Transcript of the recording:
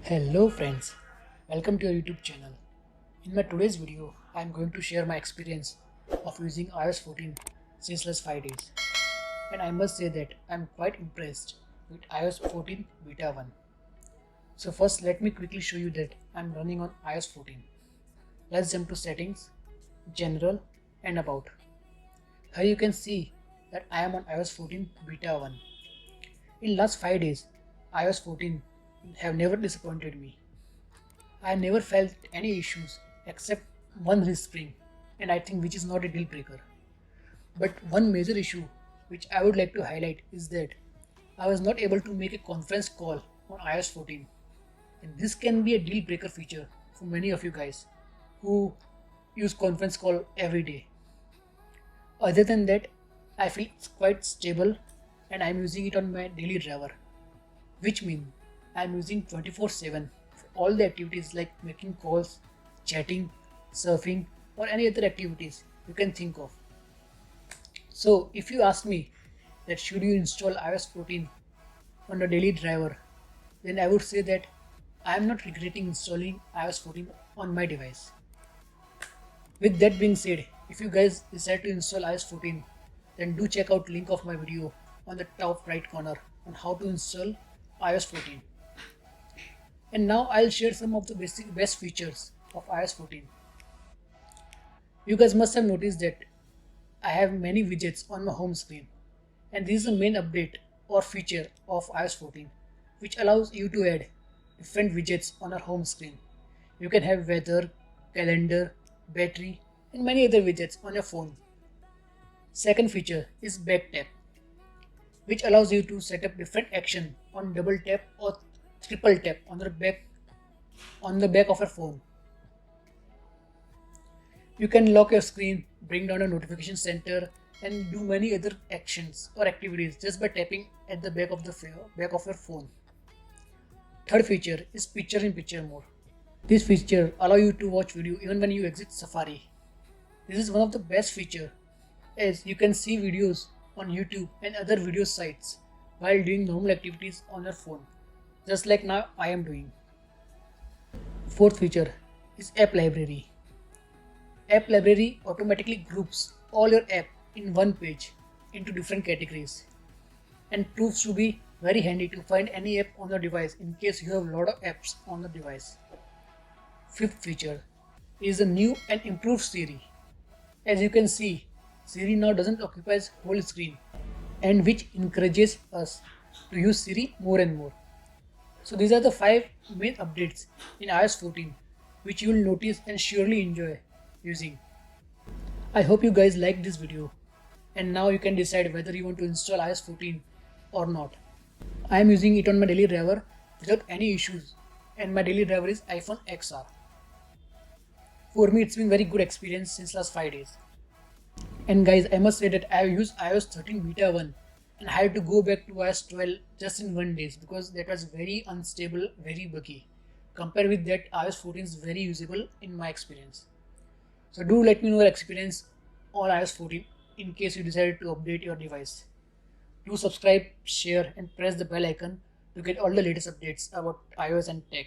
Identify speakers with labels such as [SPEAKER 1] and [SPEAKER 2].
[SPEAKER 1] Hello friends, welcome to your YouTube channel. In my today's video, I am going to share my experience of using iOS 14 since last 5 days. And I must say that I am quite impressed with iOS 14 Beta 1. So first let me quickly show you that I am running on iOS 14. Let's jump to settings, general and about. Here you can see that I am on iOS 14 Beta 1. In last 5 days, iOS 14 have never disappointed me. I never felt any issues except one respring, and I think which is not a deal breaker. But one major issue which I would like to highlight is that I was not able to make a conference call on iOS 14, and this can be a deal breaker feature for many of you guys who use conference call every day. Other than that, I feel it's quite stable and I'm using it on my daily driver, which means I'm using 24/7 for all the activities like making calls, chatting, surfing, or any other activities you can think of. So if you ask me that should you install iOS 14 on a daily driver, then I would say that I am not regretting installing iOS 14 on my device. With that being said, if you guys decide to install iOS 14, then do check out link of my video on the top right corner on how to install iOS 14. And now I'll share some of the best features of iOS 14. You guys must have noticed that I have many widgets on my home screen, and this is the main update or feature of iOS 14, which allows you to add different widgets on our home screen. You can have weather, calendar, battery, and many other widgets on your phone. Second feature is back tap, which allows you to set up different action on double tap or triple tap on the back of your phone. You can lock your screen, bring down a notification center, and do many other actions or activities just by tapping at the back of your phone. Third feature is picture-in-picture mode. This feature allows you to watch video even when you exit Safari. This is one of the best features, as you can see videos on YouTube and other video sites while doing normal activities on your phone, just like now I am doing. Fourth feature is app library. App library automatically groups all your app in one page into different categories and proves to be very handy to find any app on your device in case you have a lot of apps on the device. Fifth feature is a new and improved Siri. As you can see, Siri now doesn't occupy whole screen, and which encourages us to use Siri more and more. So these are the 5 main updates in iOS 14 which you will notice and surely enjoy using. I hope you guys liked this video, and now you can decide whether you want to install iOS 14 or not. I am using it on my daily driver without any issues, and my daily driver is iPhone XR. For me, it's been very good experience since last 5 days. And guys, I must say that I have used iOS 13 Beta 1 and I had to go back to iOS 12 just in 1 day because that was very unstable, very buggy. Compared with that, iOS 14 is very usable in my experience. So do let me know your experience on iOS 14 in case you decided to update your device. Do subscribe, share and press the bell icon to get all the latest updates about iOS and tech.